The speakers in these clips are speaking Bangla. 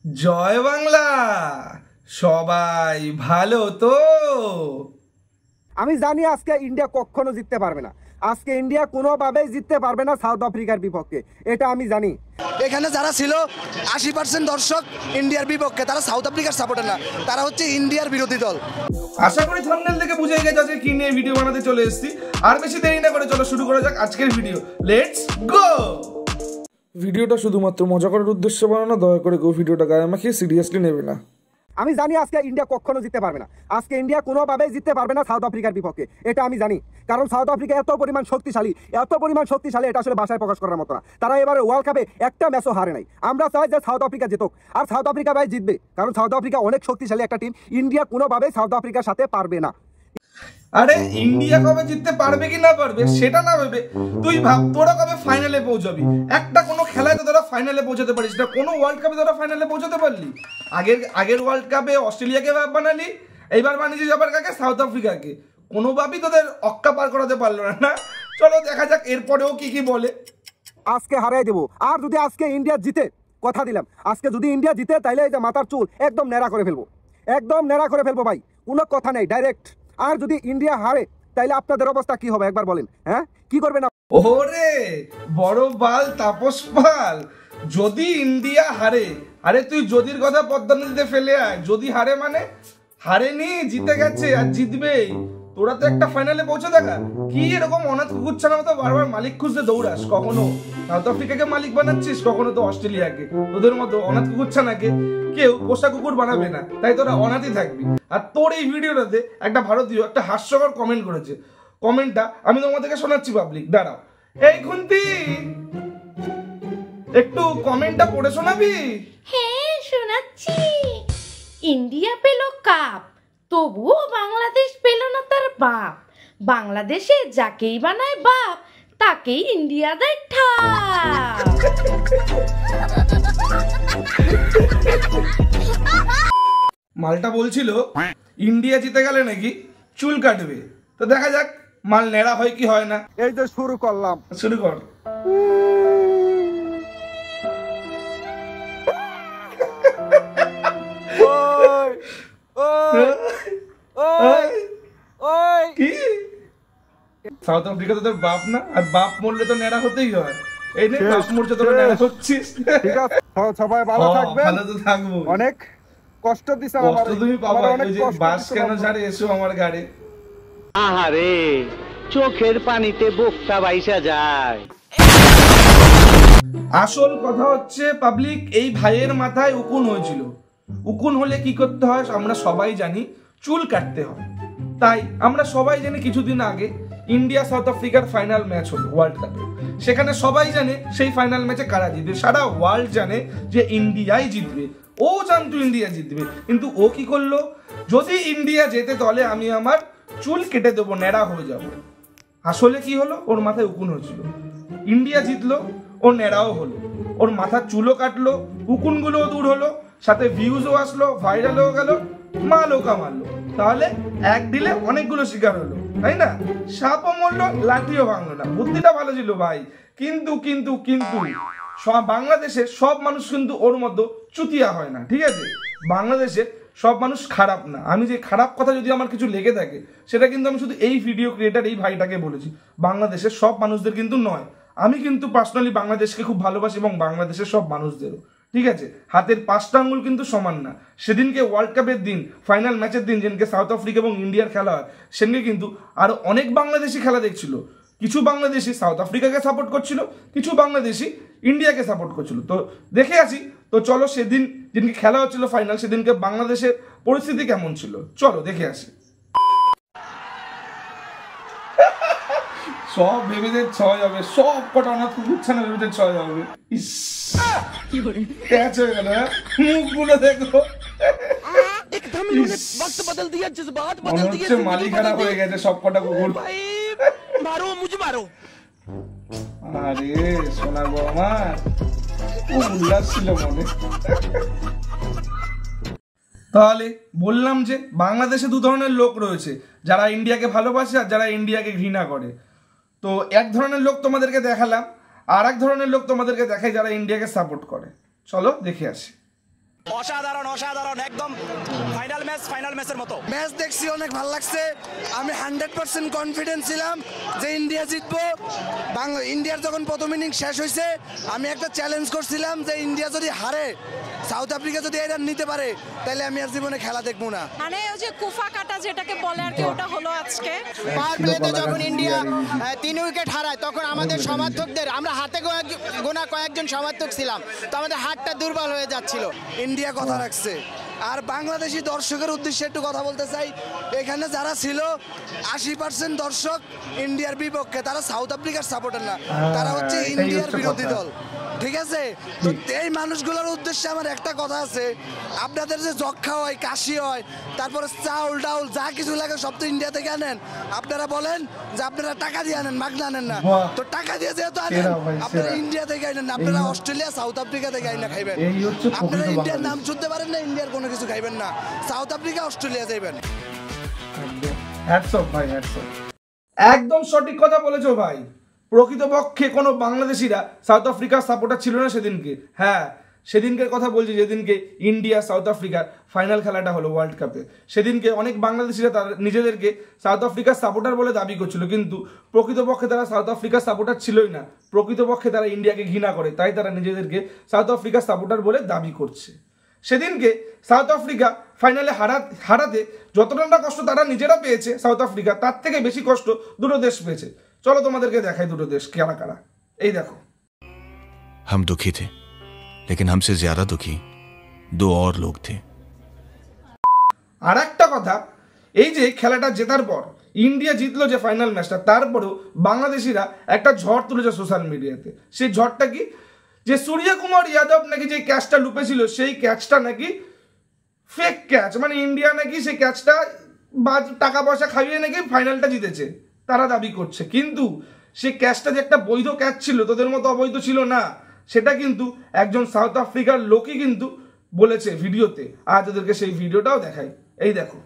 জয় বাংলা। সবাই ভালো তো? আমি জানি আজকে ইন্ডিয়া কখনো জিততে পারবে না। আজকে ইন্ডিয়া কোনোভাবেই জিততে পারবে না সাউথ আফ্রিকার বিপক্ষে, এটা আমি জানি। এখানে যারা ছিল 80% দর্শক ইন্ডিয়ার বিপক্ষে, তারা সাউথ আফ্রিকার সাপোর্টার না, তারা হচ্ছে ইন্ডিয়ার বিরোধী দল। আশা করি থাম্বনেল থেকে বুঝে গেছে আজকে কি নিয়ে ভিডিও বানাতে চলে এসেছি। আর বেশি দেরি না করে চলো শুরু করা যাক আজকের ভিডিও। Let's go. ভিডিওটা শুধুমাত্র মজা করার উদ্দেশ্যে বানানো, দয়া করে কেউ ভিডিওটা গায়ে মাখিয়ে সিরিয়াসলি নেবে না। আমি জানি আজকে ইন্ডিয়া কখনো জিততে পারবে না। আজকে ইন্ডিয়া কোনোভাবেই জিততে পারবে না সাউথ আফ্রিকার বিপক্ষে, এটা আমি জানি। কারণ সাউথ আফ্রিকা এত পরিমাণ শক্তিশালী, এটা আসলে ভাষায় প্রকাশ করার মতো না। তারা এবারে ওয়ার্ল্ড কাপে একটা ম্যাচও হারে নাই। আমরা চাই যে সাউথ আফ্রিকা জিতুক, আর সাউথ আফ্রিকা ভাই জিতবে, কারণ সাউথ আফ্রিকা অনেক শক্তিশালী একটা টিম। ইন্ডিয়া কোনোভাবেই সাউথ আফ্রিকার সাথে পারবে না। আরে ইন্ডিয়া কবে জিততে পারবে কি না পারবে সেটা না ভেবে তুই ভাব তোরা কবে ফাইনালে পৌঁছাবি। একটা কোনো খেলায় তো তোরা ফাইনালে পৌঁছাতে পারিস না, কোনো ওয়ার্ল্ড কাপে তোরা ফাইনালে পৌঁছাতে পারলি? আগের ওয়ার্ল্ড কাপে অস্ট্রেলিয়াকে বানালি, এইবার বানিয়েছিস আবার কাকে? সাউথ আফ্রিকাকে। কোনোভাবেই তোদের অক্কা পার করাতে পারলো না। চলো দেখা যাক এরপরেও কি কি বলে। আজকে হারাই দেবো। আর যদি আজকে ইন্ডিয়া জিতে, কথা দিলাম, আজকে যদি ইন্ডিয়া জিতে তাইলে এই যে মাথার চুল একদম ন্যাড়া করে ফেলবো, একদম ন্যাড়া করে ফেলবো ভাই, কোনো কথা নেই, ডাইরেক্ট। আর যদি ইন্ডিয়া হারে তাইলে আপনাদের অবস্থা কি হবে একবার বলেন। হ্যাঁ, কি করবেন? ওরে বড় বাল তাপস পাল, যদি ইন্ডিয়া হারে, আরে তুই যদির কথা পদ্মা নদীতে ফেলে আয়। যদি হারে মানে হারেনি, জিতে গেছে আর জিতবেই। তোরা তো একটা ফাইনালে পৌঁছে দেখা। কি এরকম অনাথ কুকুরছানার মতো বারবার মালিক খুঁজতে দৌড়াস? কখনো সাউথ আফ্রিকাকে মালিক বানাচ্ছিস, কখনো তো অস্ট্রেলিয়াকে। তোদের মতো অনাথ কুকুরছানাকে কেউ পোষা কুকুর বানাবে না, তাই তোরা অনাথই থাকবি। আর তোর এই ভিডিওটাতে একটা ভারতীয় একটা হাস্যকর কমেন্ট করেছে। কমেন্টটা আমি তোমাদেরকে শোনাচ্ছি পাবলিক, দাঁড়াও। এই খুন্তি, একটু কমেন্টটা পড়ে শোনাবি? হ্যাঁ শোনাচ্ছি। ইন্ডিয়া পেল কাপ, তবুও বাংলাদেশ পেল না তার বাপ। বাংলাদেশে যাকেই বানায় বাপ, তাকেই ইন্ডিয়া দেয় ঠাপ। মালটা বলছিল ইন্ডিয়া জিতে গেলে নাকি চুল কাটবে। তো দেখা যাক মাল নেড়া হয় কি হয় না। এই যে শুরু করলাম, শুরু কর। কি সাউথ আফ্রিকা তো তোর বাপ না? আর বাপ মরলে তো নেড়া হতেই হয়। এই নে বাপ মরছে, তোরা নেড়া হচ্ছিস। ঠিক আছে, সবাই ভালো থাকবেন। ভালো তো থাকবো। অনেক কষ্ট দিছ কষ্ট তুমি পাবা। ওই যে বাস কেন ঝাড়ে, এসো আমার গাড়ি। আহারে, চোখের পানিতে বোকটা বাইসা যায়। আসল কথা হচ্ছে পাবলিক, এই ভাইয়ের মাথায় উকুন হয়েছিল। উকুন হলে কি করতে হয় আমরা সবাই জানি, চুল কাটতে হয়। তাই আমরা সবাই জানি কিছুদিন আগে ইন্ডিয়া সাউথ আফ্রিকার ফাইনাল ম্যাচ হলো ওয়ার্ল্ড কাপে। সেখানে সবাই জানে সেই ফাইনাল ম্যাচে কারা জিতবে। সারা ওয়ার্ল্ড জানে যে ইন্ডিয়াই জিতবে। ও জানতো ইন্ডিয়া জিতবে, কিন্তু ও কি করলো? যদি ইন্ডিয়া জেতে তাহলে আমি আমার চুল কেটে দেবো, ন্যাড়া হয়ে যাবো। আসলে কি হলো? ওর মাথায় উকুন হয়েছিল। ইন্ডিয়া জিতলো, ও ন্যাড়াও হলো, ওর মাথার চুলও কাটলো, উকুনগুলোও দূর হলো, সাথে ভিউজও আসলো, ভাইরালও গেল, মালও কামালো। তাহলে এক দিলে অনেকগুলো শিকার হলো, তাই না? সাপও মরলো, লাঠিও ভাঙলো না। বুদ্ধিটা ভালো ছিল ভাই। কিন্তু কিন্তু কিন্তু বাংলাদেশের সব মানুষ কিন্তু ওর মতো চুতিয়া হয় না, ঠিক আছে? বাংলাদেশের সব মানুষ খারাপ না। আমি যে খারাপ কথা যদি আমার কিছু লেগে থাকে, সেটা কিন্তু আমি শুধু এই ভিডিও ক্রিয়েটার এই ভাইটাকে বলেছি। বাংলাদেশের সব মানুষদের কিন্তু নয়। আমি কিন্তু পার্সোনালি বাংলাদেশকে খুব ভালোবাসি এবং বাংলাদেশের সব মানুষদেরও, ঠিক আছে? হাতের 5টা আঙ্গুল কিন্তু সমান না। সেদিনকে ওয়ার্ল্ড কাপের দিন, ফাইনাল ম্যাচের দিন, যেদিনকে সাউথ আফ্রিকা এবং ইন্ডিয়ার খেলা হয়, সেদিনকে কিন্তু আরো অনেক বাংলাদেশি খেলা দেখছিল। কিছু বাংলাদেশি সাউথ আফ্রিকাকে সাপোর্ট করছিল, কিছু বাংলাদেশি ইন্ডিয়াকে সাপোর্ট করছিল। তো দেখে আসি। তো চলো সেদিন যেদিনকে খেলা হচ্ছিল ফাইনাল, সেদিনকে বাংলাদেশের পরিস্থিতি কেমন ছিল, চলো দেখে আসি। সব ভেবেছে ছয় হবে, সব কটা অনাথ কুকুরছে না, ভেবেছে ছয় হবে। ইস ক্যাচ হয়ে গেল। মুখগুলো দেখো, মনে হচ্ছে মালিক খারাপ হয়ে গেছে সব কটা কুকুর। আরে সোনার বউ আমার, খুব উল্লাস ছিল মনে। তাহলে বললাম যে বাংলাদেশে দু ধরনের লোক রয়েছে, যারা ইন্ডিয়াকে ভালোবাসে আর যারা ইন্ডিয়াকে ঘৃণা করে। তো এক ধরনের লোক তোমাদেরকে দেখালাম, আর এক ধরনের লোক তোমাদেরকে দেখাই যারা ইন্ডিয়াকে সাপোর্ট করে। চলো দেখে আসি। অসাধারণ অসাধারণ একদম ফাইনাল ম্যাচের মতো ম্যাচ দেখছি, অনেক ভালো লাগছে। আমি 100% কনফিডেন্ট ছিলাম যে ইন্ডিয়া জিতবো। ইন্ডিয়ার যখন প্রথম ইনিংস শেষ হয়েছে, আমি একটা চ্যালেঞ্জ করছিলাম যে ইন্ডিয়া যদি হারে, সাউথ আফ্রিকা যদি এই রান নিতে পারে, তাহলে আমি আর জীবনে খেলা দেখবো না। মানে ওই যে কুফা কাটা যেটাকে বলে আর কি, ওটা হলো আজকে। পাওয়ার প্লেতে যখন ইন্ডিয়া 3 উইকেট হারায়, তখন আমাদের সমর্থকদের, আমরা হাতে গোনা কয়েকজন সমর্থক ছিলাম, তো আমাদের হাতটা দুর্বল হয়ে যাচ্ছিল। ইন্ডিয়া কথা রাখছে। আর বাংলাদেশি দর্শকের উদ্দেশ্যে একটু কথা বলতে চাই, এখানে যারা ছিল 80% দর্শক ইন্ডিয়ার বিপক্ষে, তারা সাউথ আফ্রিকার সাপোর্টার না, তারা হচ্ছে ইন্ডিয়ার বিরোধী দল। ঠিক আছে, তো এই মানুষগুলোর উদ্দেশ্যে আমার একটা কথা আছে, আপনাদের যে যক্ষা হয়, কাশি হয়, তারপরে চাউল ডাউল যা কিছু লাগে সব তো ইন্ডিয়া থেকে anen। আপনারা বলেন যে আপনারা টাকা দিয়ে আনেন, মাগনা আনেন না, তো টাকা দিয়ে যেহেতু আনেন, আপনারা ইন্ডিয়া থেকে আনেন, আপনারা অস্ট্রেলিয়া সাউথ আফ্রিকা থেকে আইনা খাইবেন। আপনারা ইন্ডিয়ার নাম শুনতে পারেন না, ইন্ডিয়ার কোনো কিছু খাইবেন না, সাউথ আফ্রিকা অস্ট্রেলিয়া যাইবেন। একদম সঠিক কথা বলেছো ভাই। প্রকৃতপক্ষে কোনো বাংলাদেশিরা সাউথ আফ্রিকার সাপোর্টার ছিল না সেদিনকে। হ্যাঁ, সেদিনকের কথা বলছি, যেদিনকে ইন্ডিয়া সাউথ আফ্রিকার ফাইনাল খেলাটা হলো ওয়ার্ল্ড কাপে। সেদিনকে অনেক বাংলাদেশিরা তারা নিজেদেরকে সাউথ আফ্রিকার সাপোর্টার বলে দাবি করছিল, কিন্তু প্রকৃতপক্ষে তারা সাউথ আফ্রিকার সাপোর্টার ছিলই না। প্রকৃতপক্ষে তারা ইন্ডিয়াকে ঘৃণা করে, তাই তারা নিজেদেরকে সাউথ আফ্রিকার সাপোর্টার বলে দাবি করছে। সেদিনকে সাউথ আফ্রিকা ফাইনালে হারাতে যতটা না কষ্ট তারা নিজেরা পেয়েছে সাউথ আফ্রিকা, তার থেকে বেশি কষ্ট দুটো দেশ পেয়েছে। চলো তোমাদেরকে দেখাই দুটো দেশ কারা কারা। এই দেখো। हम दुखी थे, लेकिन हमसे ज्यादा दुखी 2 और लोग थे। আর একটা কথা, এই যে খেলাটা জেতার পর ইন্ডিয়া জিতলো যে ফাইনাল ম্যাচটা, তারপরেও বাংলাদেশিরা একটা ঝড় তুলেছে সোশ্যাল মিডিয়াতে। সেই ঝড়টা কি, যে সূর্যকুমার যাদব নাকি যে ক্যাচটা লুপেছিল, সেই ক্যাচটা নাকি ফেক ক্যাচ, মানে ইন্ডিয়া নাকি সেই ক্যাচটা টাকা পয়সা খাইয়ে নাকি ফাইনালটা জিতেছে তারা দাবি করছে। কিন্তু সেই ক্যাচটা যে একটা বৈধ ক্যাচ ছিল, তোদের মতো অবৈধ ছিল না, সেটা কিন্তু একজন সাউথ আফ্রিকার লোকই কিন্তু বলেছে ভিডিওতে। আজ ওদেরকে সেই ভিডিওটাও দেখাই, এই দেখো।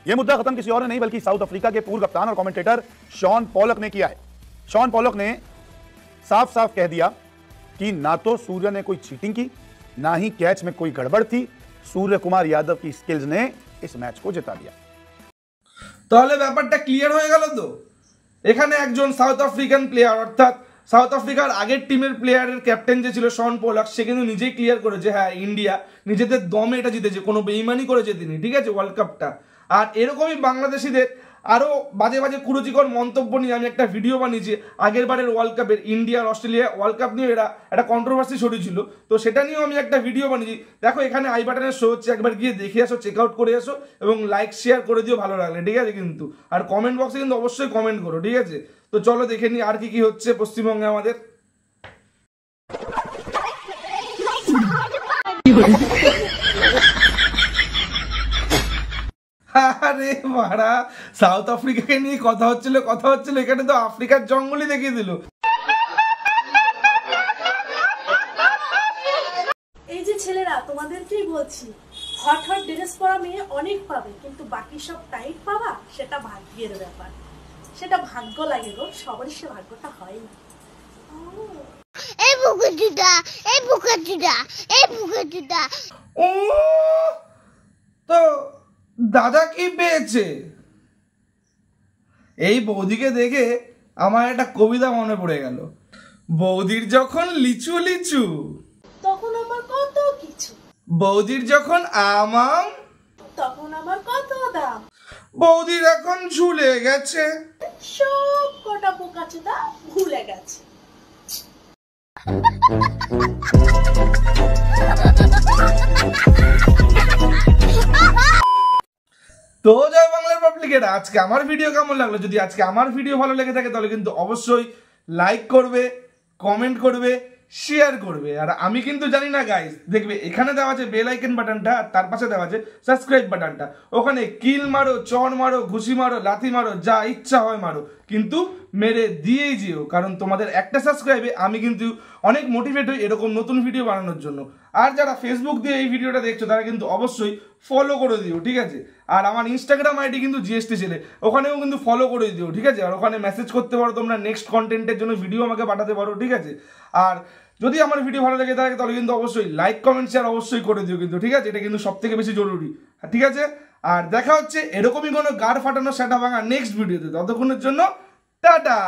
ये मुद्दा खत्म किसी और ने नहीं बल्कि साउथ अफ्रीका के पूर्व कप्तान और कमेंटेटर शॉन पॉलक ने किया है। शॉन पॉलक ने साफ साफ कह दिया कि ना तो सूर्य ने कोई चीटिंग की, ना ही कैच में कोई गड़बड़ थी, सूर्य कुमार यादव की स्किल्स ने इस मैच को जिता दिया। তাহলে ব্যাপারটা ক্লিয়ার হয়ে গেল তো। এখানে একজন সাউথ আফ্রিকান প্লেয়ার, অর্থাৎ সাউথ আফ্রিকার আগের টিমের প্লেয়ারের ক্যাপ্টেন যে ছিল শন পোলাক, সে কিন্তু নিজেই ক্লিয়ার করেছে হ্যাঁ ইন্ডিয়া নিজেদের দমে এটা জিতেছে, কোনো বেইমানি করেছে তিনি, ঠিক আছে, ওয়ার্ল্ড কাপটা। আর এরকমই বাংলাদেশিদের আরও বাজে বাজে কুরুচিকর মন্তব্য নিয়ে আমি একটা ভিডিও বানিয়েছি। আগের বারের ওয়ার্ল্ড কাপের ইন্ডিয়া অস্ট্রেলিয়া ওয়ার্ল্ড কাপ নিয়ে এরা একটা কন্ট্রোভার্সি ছড়িয়েছিল, তো সেটা নিয়েও আমি একটা ভিডিও বানিয়েছি। দেখো এখানে আই বাটনের শো হচ্ছে, একবার গিয়ে দেখে আসো, চেক আউট করে আসো এবং লাইক শেয়ার করে দিও ভালো লাগলে, ঠিক আছে। কিন্তু আর কমেন্ট বক্সে কিন্তু অবশ্যই কমেন্ট করো, ঠিক আছে। তো চলো দেখে নিই আর কি কি হচ্ছে পশ্চিমবঙ্গে আমাদের। আরে মারা, সাউথ আফ্রিকাকে নিয়ে কথা হচ্ছিল, এখানে তো আফ্রিকার জঙ্গলই দেখিয়ে দিল। এই যে ছেলেরা, তোমাদেরকেই বলছি, হট হট ড্রেস পরা মেয়ে অনেক পাবে, কিন্তু বাকি সব টাইট পাবা সেটা ভাগ্যের ব্যাপার, সেটা ভাগ্য লাগে গো, সবারই সে ভাগ্যটা হয় না। ও তো দাদা কি পেয়েছে? এই বৌদিকে দেখে আমার একটা কবিতা মনে পড়ে গেল। বৌদির যখন লিচু লিচু, তখন আমার কত কিছু, বৌদির যখন আম, তখন আমার কত দাম, বৌদির এখন ঝুলে গেছে, সব কটা বোকাচোদা ভুলে গেছে। তো জয় বাংলার পাবলিকের, আজকে আমার ভিডিও কেমন লাগলো? যদি আজকে আমার ভিডিও ভালো লেগে থাকে তাহলে কিন্তু অবশ্যই লাইক করবে, কমেন্ট করবে, শেয়ার করবে। আর আমি কিন্তু জানি না গাইস, দেখবে এখানে দেওয়া আছে বেল আইকন বাটনটা, আর তার পাশে দেওয়া আছে সাবস্ক্রাইব বাটনটা। ওখানে কিল মারো, চড় মারো, ঘুষি মারো, লাথি মারো, যা ইচ্ছা হয় মারো, কিন্তু মেরে দিয়েই যেও, কারণ তোমাদের একটা সাবস্ক্রাইবে আমি কিন্তু অনেক মোটিভেট হই এরকম নতুন ভিডিও বানানোর জন্য। আর যারা ফেসবুক দিয়ে এই ভিডিওটা দেখছো তারা কিন্তু অবশ্যই ফলো করে দিও, ঠিক আছে। আর আমার ইনস্টাগ্রাম আইডি কিন্তু জিএসটি ছেলে, ওখানেও কিন্তু ফলো করে দিও, ঠিক আছে। আর ওখানে মেসেজ করতে পারো তোমরা, নেক্সট কন্টেন্টের জন্য ভিডিও আমাকে পাঠাতে পারো, ঠিক আছে। আর যদি আমার ভিডিও ভালো লেগে থাকে তাহলে কিন্তু অবশ্যই লাইক কমেন্ট শেয়ার অবশ্যই করে দিও কিন্তু, ঠিক আছে? এটা কিন্তু সব থেকে বেশি জরুরি, ঠিক আছে? আর দেখা হচ্ছে এরকমই কোনো গাড় ফাটানো সেটা ভাঙা নেক্সট ভিডিওতে। ততক্ষণের জন্য টাটা।